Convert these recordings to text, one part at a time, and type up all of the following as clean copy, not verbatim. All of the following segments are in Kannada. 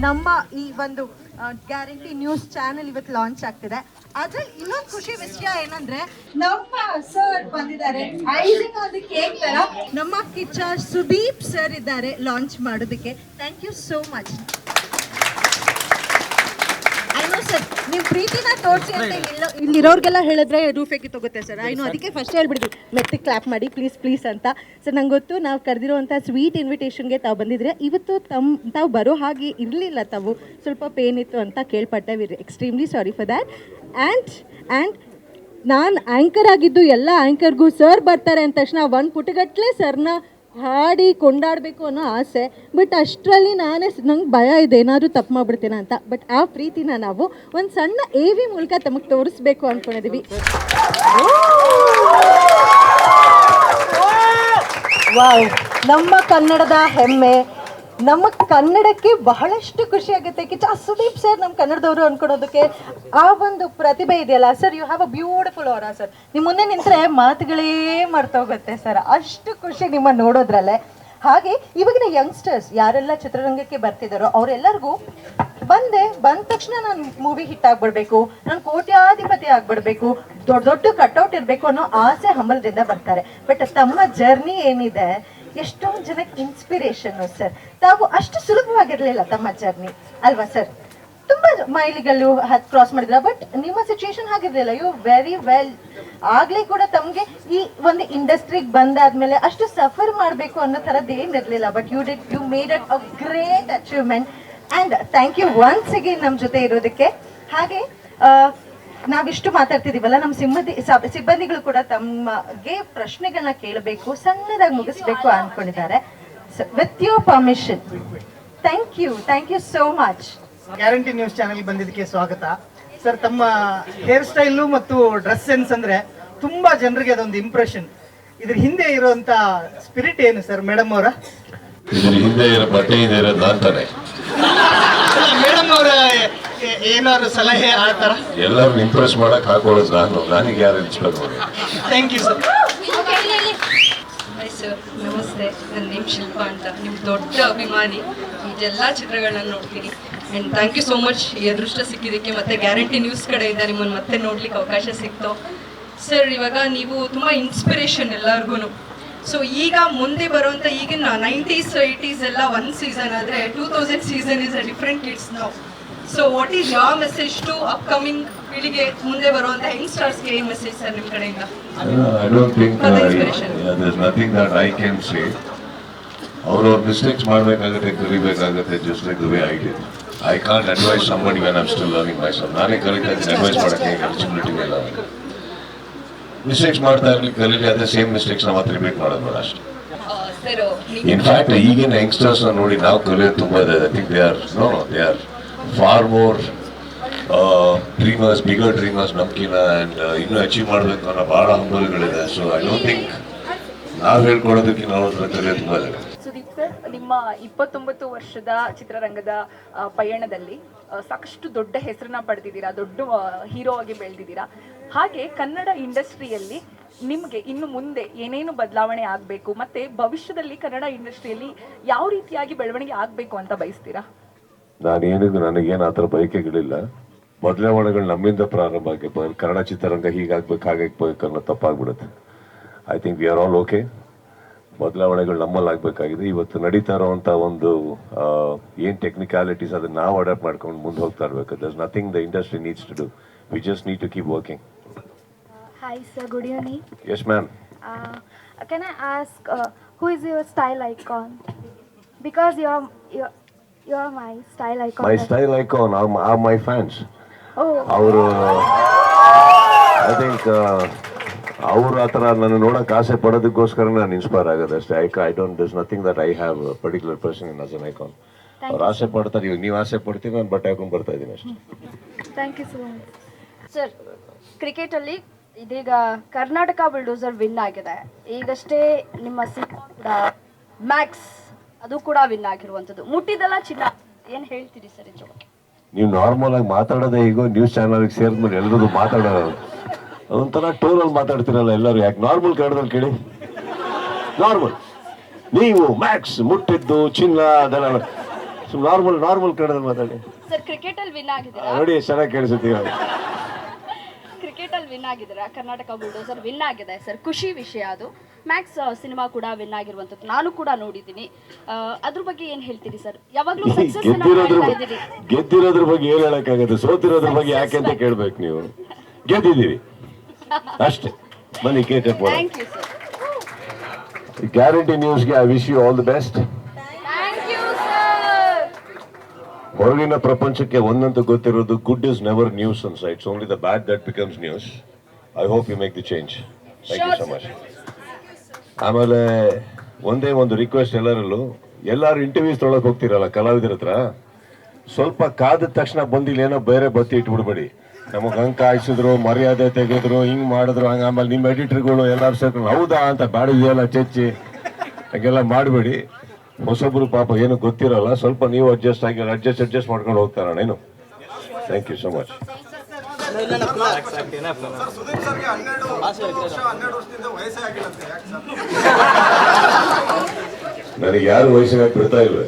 ನಮ್ಮ ಈ ಒಂದು ಗ್ಯಾರಂಟಿ ನ್ಯೂಸ್ ಚಾನೆಲ್ ಇವತ್ತು ಲಾಂಚ್ ಆಗ್ತಿದೆ. ಅದ್ರಲ್ಲಿ ಇನ್ನೊಂದು ಖುಷಿ ವಿಷಯ ಏನಂದ್ರೆ ನಮ್ಮ ಸರ್ ಬಂದಿದ್ದಾರೆ ಐಸಿಂಗ್ ಆನ್ ದಿ ಕೇಕ್ ತರ. ನಮ್ಮ ಕಿಚ್ಚ ಸುದೀಪ್ ಸರ್ ಇದ್ದಾರೆ ಲಾಂಚ್ ಮಾಡೋದಕ್ಕೆ. Thank you so much. Sir ನೀವು ಪ್ರೀತಿನ ತೋರಿಸಿ ಅಂತ ಇಲ್ಲಿರೋರ್ಗೆಲ್ಲ ಹೇಳಿದ್ರೆ ರೂಫ್ ಎಕ್ಕಿ ತಗೋತೆ ಸರ್. ಐನು ಅದಕ್ಕೆ ಫಸ್ಟ್ ಹೇಳ್ಬಿಡ್ವಿ ಮೆತ್ತಿ ಕ್ಲಾಪ್ ಮಾಡಿ ಪ್ಲೀಸ್ ಪ್ಲೀಸ್ ಅಂತ. ಸರ್ ನಂಗೆ ಗೊತ್ತು ನಾವು ಕರೆದಿರುವಂಥ ಸ್ವೀಟ್ ಇನ್ವಿಟೇಷನ್ಗೆ ತಾವು ಬಂದಿದ್ರೆ. ಇವತ್ತು ತಾವು ಬರೋ ಹಾಗೆ ಇರಲಿಲ್ಲ, ತಾವು ಸ್ವಲ್ಪ ಪೇನ್ ಇತ್ತು ಅಂತ ಕೇಳ್ಪಟ್ಟೆ. We extremely sorry for that. And ನಾನು ಆ್ಯಂಕರ್ ಆಗಿದ್ದು ಎಲ್ಲ ಆ್ಯಂಕರ್ಗೂ ಸರ್ ಬರ್ತಾರೆ ಅಂದ ತಕ್ಷಣ ಒಂದು ಪುಟಗಟ್ಟಲೆ ಸರ್ನ ಹಾಡಿ ಕೊಂಡಾಡಬೇಕು ಅನ್ನೋ ಆಸೆ. ಬಟ್ ಅಷ್ಟರಲ್ಲಿ ನಂಗೆ ಭಯ ಇದೆ ಏನಾದರೂ ತಪ್ಪು ಮಾಡ್ಬಿಡ್ತೇನೆ ಅಂತ. ಬಟ್ ಆ ಪ್ರೀತಿನ ನಾವು ಒಂದು ಸಣ್ಣ AV ಮೂಲಕ ತಮಗೆ ತೋರಿಸ್ಬೇಕು ಅಂದ್ಕೊಂಡಿದ್ದೀವಿ. ವಾವ್, ನಮ್ಮ ಕನ್ನಡದ ಹೆಮ್ಮೆ, ನಮ್ಮ ಕನ್ನಡಕ್ಕೆ ಬಹಳಷ್ಟು ಖುಷಿ ಆಗುತ್ತೆ. ಕಿಚ್ಚ ಸುದೀಪ್ ಸರ್ ನಮ್ಮ ಕನ್ನಡದವರು ಅನ್ಕೊಳೋದಕ್ಕೆ ಆ ಒಂದು ಪ್ರತಿಭೆ ಇದೆಯಲ್ಲ sir. You have a beautiful ಅವರ ಸರ್. ನಿಮ್ಮ ಮುಂದೆ ನಿಂತರೆ ಮಾತುಗಳೇ ಮರ್ತೋಗುತ್ತೆ ಸರ್, ಅಷ್ಟು ಖುಷಿ ನಿಮ್ಮ ನೋಡೋದ್ರಲ್ಲೇ. ಹಾಗೆ ಇವಾಗಿನ ಯಂಗ್ಸ್ಟರ್ಸ್ ಯಾರೆಲ್ಲ ಚಿತ್ರರಂಗಕ್ಕೆ ಬರ್ತಿದ್ದಾರೋ ಅವರೆಲ್ಲರಿಗೂ ಬಂದ ತಕ್ಷಣ ನಾನು ಮೂವಿ ಹಿಟ್ ಆಗ್ಬಿಡ್ಬೇಕು, ನಾನು ಕೋಟ್ಯಾಧಿಪತಿ ಆಗ್ಬಿಡ್ಬೇಕು, ದೊಡ್ಡ ದೊಡ್ಡ ಕಟ್ಔಟ್ ಇರಬೇಕು ಅನ್ನೋ ಆಸೆ ಹಂಬಲದಿಂದ ಬರ್ತಾರೆ. ಬಟ್ ತಮ್ಮ ಜರ್ನಿ ಏನಿದೆ ಎಷ್ಟೊಂದು ಜನಕ್ಕೆ ಇನ್ಸ್ಪಿರೇಷನ್ನು ಸರ್. ತಾವು ಅಷ್ಟು ಸುಲಭವಾಗಿರಲಿಲ್ಲ ತಮ್ಮ ಜರ್ನಿ ಅಲ್ವಾ ಸರ್? ತುಂಬ ಮೈಲಿಗಳು ಕ್ರಾಸ್ ಮಾಡಿದ್ರ. ಬಟ್ ನಿಮ್ಮ ಸಿಚುಯೇಷನ್ ಹಾಗಿರಲಿಲ್ಲ. You very well. ಆಗಲೇ ಕೂಡ ತಮಗೆ ಈ ಒಂದು ಇಂಡಸ್ಟ್ರಿಗೆ ಬಂದಾದ್ಮೇಲೆ ಅಷ್ಟು ಸಫರ್ ಮಾಡಬೇಕು ಅನ್ನೋ ಥರದ್ದು ಏನಿರಲಿಲ್ಲ. But you made a great achievement. And thank you once again ನಮ್ಮ ಜೊತೆ ಇರೋದಕ್ಕೆ. ಹಾಗೆ ನಾವಿಷ್ಟು ಮಾತಾಡ್ತಿದೀವಲ್ಲ, ನಮ್ಮ ಸಿಬ್ಬಂದಿಗಳು ಕೂಡ ತಮಗೆ ಪ್ರಶ್ನೆಗಳನ್ನ ಕೇಳಬೇಕು, ಸಣ್ಣದಾಗಿ ಮುಗಿಸ್ಬೇಕು ಅನ್ಕೊಂಡಿದ್ದಾರೆ. With your permission. Thank you so much. Guarantee news channel ಬಂದಿದ್ದಕ್ಕೆ ಸ್ವಾಗತ ಸರ್. ತಮ್ಮ ಹೇರ್ ಸ್ಟೈಲು ಮತ್ತು ಡ್ರೆಸ್ ಸೆನ್ಸ್ ಅಂದ್ರೆ ತುಂಬಾ ಜನರಿಗೆ ಅದೊಂದು ಇಂಪ್ರೆಷನ್. ಇದ್ರ ಹಿಂದೆ ಇರುವಂತ ಸ್ಪಿರಿಟ್ ಏನು ಸರ್ ಮೇಡಮ್ ಅವರ? ಇದ್ರ ಹಿಂದೆ ಇರೋ ಬಟ್ಟೆ ಇದೆ ಅಂತಾನೆ ಮೇಡಮ್ ಅವರ ಏನಾದ್ರು ಸಲಹೆ ಆ ತರ ಎಲ್ಲರೂ ಇಂಪ್ರೆಸ್ ಮಾಡಕ್ ಹಾಕೊಳ್ಳೋದು ನನಗೆ ಯಾರು inspire. Thank you sir. Hi sir, ನಮಸ್ತೆ. ನನ್ನ ನೇಮ್ ಶಿಲ್ಪಾ ಅಂತ, ನಿಮ್ಮ ದೊಡ್ಡ ಅಭಿಮಾನಿ. ಇದೆಲ್ಲ ಚಿತ್ರಗಳನ್ನ ನೋಡ್ತೀನಿ. And thank you so much ಈ ಅದೃಷ್ಟ ಸಿಕ್ಕಿದ್ದಕ್ಕೆ. ಮತ್ತು ಗ್ಯಾರಂಟಿ ನ್ಯೂಸ್ ಕಡೆಯಿಂದ ನಿಮ್ಮನ್ನು ಮತ್ತೆ ನೋಡ್ಲಿಕ್ಕೆ ಅವಕಾಶ ಸಿಕ್ತು ಸರ್. ಇವಾಗ ನೀವು ತುಂಬ ಇನ್ಸ್ಪಿರೇಷನ್ ಎಲ್ಲರಿಗೂ. ಸೊ ಈಗ ಮುಂದೆ ಬರುವಂಥ ಈಗಿನ 90s 80s ಎಲ್ಲ ಒಂದು ಸೀಸನ್ ಆದರೆ 2000 season is a different kids ನಾವು. So what is your message to upcoming ಪೀಳಿಗೆ, ಮುಂದೆ ಬರುವಂಥ ಯಂಗ್ಸ್ಟರ್ಸ್ಗೆ ಏನು ಮೆಸೇಜ್ ಸರ್ ನಿಮ್ಮ ಕಡೆಯಿಂದ? I don't think there's nothing that I can say. ಅವ್ರವ್ರ ಮಿಸ್ಟೇಕ್ಸ್ ಮಾಡಬೇಕಾಗುತ್ತೆ, ಕಲಿಬೇಕಾಗುತ್ತೆ, just like the way I did. I can't advise somebody when I'm still learning myself. ನಾನೇ ಕಲಿತಾ ಇದ್ದೀನಿ, ಅಡ್ವೈಸ್ ಮಾಡೋಕ್ಕೆ ಅಪರ್ಚುನಿಟಿ ಇಲ್ಲ. ಮಿಸ್ಟೇಕ್ಸ್ ಮಾಡ್ತಾ ಇರಲಿ, ಕಲೀಲಿ, ಅದೇ ಸೇಮ್ ಮಿಸ್ಟೇಕ್ಸ್ ನಾವು ಮತ್ತೆ ರಿಪೀಟ್ ಮಾಡೋದು ಬೇಡ ಅಷ್ಟೇ. ಇನ್ಫ್ಯಾಕ್ಟ್ ಈಗಿನ ಯಂಗ್ಸ್ಟರ್ಸ್ನ ನೋಡಿ ನಾವು ಕಲಿಯೋದು ತುಂಬ ಇದೆ. I think they are far more dreamers, bigger dreamers ನಮ್ಕಿನ. ಆ್ಯಂಡ್ ಇನ್ನೂ ಅಚೀವ್ ಮಾಡಬೇಕು ಅನ್ನೋ ಭಾಳ ಹಂಬಲಗಳಿದೆ. ಸೊ ಐ ಡೋಂಟ್ ಥಿಂಕ್ ನಾವು ಹೇಳ್ಕೊಡೋದಕ್ಕೆ ನಾವು ಕಲಿಯೋದು ತುಂಬ ಇದೆ. ಸುದೀಪ್ ಸರ್, ನಿಮ್ಮ 29 ವರ್ಷದ ಚಿತ್ರರಂಗದ ಪಯಣದಲ್ಲಿ ಸಾಕಷ್ಟು ದೊಡ್ಡ ಹೆಸರನ್ನ ಪಡೆದಿದ್ದೀರಾ, ದೊಡ್ಡ ಹೀರೋ ಆಗಿ ಬೆಳೆದಿದ್ದೀರಾ. ಹಾಗೆ ಕನ್ನಡ ಇಂಡಸ್ಟ್ರಿಯಲ್ಲಿ ನಿಮಗೆ ಇನ್ನು ಮುಂದೆ ಏನೇನು ಬದಲಾವಣೆ ಆಗಬೇಕು, ಮತ್ತು ಭವಿಷ್ಯದಲ್ಲಿ ಕನ್ನಡ ಇಂಡಸ್ಟ್ರಿಯಲ್ಲಿ ಯಾವ ರೀತಿಯಾಗಿ ಬೆಳವಣಿಗೆ ಆಗಬೇಕು ಅಂತ ಬಯಸ್ತೀರಾ? ನಾನೇನಿದ್ದು ನನಗೇನು ಆ ಥರ ಬಯಕೆಗಳಿಲ್ಲ. ಬದಲಾವಣೆಗಳು ನಮ್ಮಿಂದ ಪ್ರಾರಂಭ ಆಗಿ ಕನ್ನಡ ಚಿತ್ರರಂಗ ಹೀಗಾಗ್ಬೇಕು ಹಾಗಾಗ್ಬೇಕು ಅನ್ನೋ ತಪ್ಪಾಗ್ಬಿಡುತ್ತೆ. I think we are all okay. ಬದಲಾವಣೆಗಳು ನಮ್ಮಲ್ಲಿ ಆಗಬೇಕಾಗಿದೆ. ಇವತ್ತು ನಡೀತಾ ಇರೋವಂಥ ಒಂದು ಏನು ಟೆಕ್ನಿಕಾಲಿಟೀಸ್ ಅದನ್ನು ನಾವು ಅಡಾಪ್ಟ್ ಮಾಡ್ಕೊಂಡು ಮುಂದೆ ಹೋಗ್ತಾ ಇರಬೇಕು. There's nothing the industry needs to do. We just need to keep working. Hi sir, good evening. Yes ma'am. Can I ask who is your style icon? Because you're my style icon. My style icon are my fans. Oh. ಅವರು ಐ ಥಿಂಕ್ ಅವರು ಆ ಥರ ನಾನು ನೋಡೋಕೆ ಆಸೆ ಪಡೋದಕ್ಕೋಸ್ಕರ ನಾನು ಇನ್ಸ್ಪೈರ್ ಆಗೋದು ಅಷ್ಟೇ. I don't this nothing that I have particular person in as an icon. ಅವ್ರು ಆಸೆ ಪಡ್ತಾರೆ, ಇವಾಗ ನೀವು ಆಸೆ ಪಡ್ತೀವಿ, ನಾನು ಬಟ್ಟೆ ಹಾಕೊಂಡು ಬರ್ತಾ ಇದ್ದೀನಿ ಅಷ್ಟೇ. Thank you so much. Sir, ಕ್ರಿಕೆಟಲ್ಲಿ ಇದೀಗ ಕರ್ನಾಟಕ ಬುಲ್ಡೋಸರ್ ವಿನ್ ಆಗಿದೆ. ಈಗಷ್ಟೇ ನಿಮ್ಮ ಕೂಡ ಮ್ಯಾಕ್ಸ್ ಅದು ಕೂಡ ವಿನ್ ಆಗಿರುವಂಥದ್ದು. ಮುಟ್ಟಿದೆಲ್ಲ ಚಿನ್ನ. ಏನು ಹೇಳ್ತೀರಿ ಸರ್ ಇದ್ರ ಬಗ್ಗೆ? ನೀವು ನಾರ್ಮಲ್ ಆಗಿ ಮಾತಾಡೋದೇ ಈಗ ನ್ಯೂಸ್ ಚಾನಲ್ಗೆ ಸೇರಿದ್ಮೇಲೆ ಎಲ್ಲರೂ ಮಾತಾಡೋದು ಅದೊಂಥರ ಟೋನಲ್ಲಿ ಮಾತಾಡ್ತಿರಲ್ಲ ಎಲ್ಲರೂ. ಯಾಕೆ ನಾರ್ಮಲ್ ಕನ್ನಡದಲ್ಲಿ ಕೇಳಿ. ನಾರ್ಮಲ್ ನೀವು ಮ್ಯಾಕ್ಸ್ ಮುಟ್ಟಿದ್ದು ಚಿನ್ನ ಅದೆಲ್ಲ ನಾರ್ಮಲ್ ಕನ್ನಡದಲ್ಲಿ ಮಾತಾಡಿ. ಸರ್ ಕ್ರಿಕೆಟಲ್ಲಿ ವಿನ್ ಆಗಿದ್ದೀರಾ, ನೋಡಿ ಚೆನ್ನಾಗಿ ಕೇಳಿಸುತ್ತೀವಿ. ಕ್ರಿಕೆಟಲ್ಲಿ ವಿನ್ ಆಗಿದ್ದೀರಾ, ಕರ್ನಾಟಕ ಬುಲ್ಡೋಸರ್ ವಿನ್ ಆಗಿದೆ ಸರ್, ಖುಷಿ ವಿಷಯ ಅದು. ಮ್ಯಾಕ್ಸ್ ಸಿನಿಮಾ ಕೂಡ ವಿನ್ ಆಗಿರುವಂಥದ್ದು ನಾನು ಕೂಡ ನೋಡಿದ್ದೀನಿ. ಅದ್ರ ಬಗ್ಗೆ ಏನು ಹೇಳ್ತೀರಿ ಸರ್? ಯಾವಾಗಲೂ ಸಕ್ಸಸ್ ಗೆದ್ದಿರೋದ್ರ ಬಗ್ಗೆ ಏನು ಹೇಳಕ್ಕಾಗತ್ತೆ, ಸೋತಿರೋದ್ರ ಬಗ್ಗೆ ಯಾಕೆ ಅಂತ ಕೇಳ್ಬೇಕು ನೀವು. ಗೆದ್ದಿದ್ದೀವಿ ಅಷ್ಟೇ, ಬನ್ನಿ ಕೇಕ್ ಕಟ್ ಮಾಡಿ. Thank you sir. ಗ್ಯಾರಂಟಿ ನ್ಯೂಸ್ಗೆ I wish you all the best. Thank you sir. ಹೊರಗಿನ ಪ್ರಪಂಚಕ್ಕೆ ಒಂದಂತೂ ಗೊತ್ತಿರೋದು, ಗುಡ್ ಇಸ್ ನೆವರ್ ನ್ಯೂಸ್ ಅನ್ಸ, it's only the bad that becomes news. I hope you make the change. Thank you so much. ಆಮೇಲೆ ಒಂದೇ ಒಂದು ರಿಕ್ವೆಸ್ಟ್ ಎಲ್ಲರೂ ಇಂಟರ್ವ್ಯೂಸ್ ತೊಗೊಳಕ್ ಹೋಗ್ತಿರಲ್ಲ ಕಲಾವಿದರ ಹತ್ರ, ಸ್ವಲ್ಪ ಕಾದ ತಕ್ಷಣ ಬಂದಿಲ್ಲ ಏನೋ ಬೇರೆ ಬತ್ತಿ ಇಟ್ಬಿಡ್ಬೇಡಿ. ನಮಗೆ ಅಂಕ ಹಾಯಿಸಿದ್ರು, ಮರ್ಯಾದೆ ತೆಗೆದ್ರು, ಹಿಂಗೆ ಮಾಡಿದ್ರು, ಹಂಗೆ ಆಮೇಲೆ ನಿಮ್ಮ ಎಡಿಟರ್ಗಳು ಎಲ್ಲರೂ ಸೇರ್ಕೊಂಡು ಹೌದಾ ಅಂತ ಬ್ಯಾಡಿದೆಯಲ್ಲ ಚೆಚ್ಚಿ ಹಾಗೆಲ್ಲ ಮಾಡಬೇಡಿ. ಹೊಸಬ್ರು ಪಾಪ ಏನು ಗೊತ್ತಿರಲ್ಲ, ಸ್ವಲ್ಪ ನೀವು ಅಡ್ಜಸ್ಟ್ ಮಾಡ್ಕೊಂಡು ಹೋಗ್ತಾರಣ ಏನು. Thank you so much. ನನಗೆ ಯಾರು ವಯಸ್ಸಿಗೆ ಬಿಡ್ತಾ ಇಲ್ವೇ?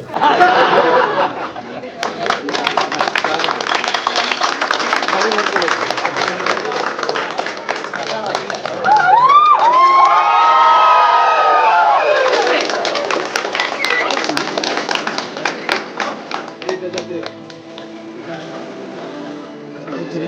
Jadi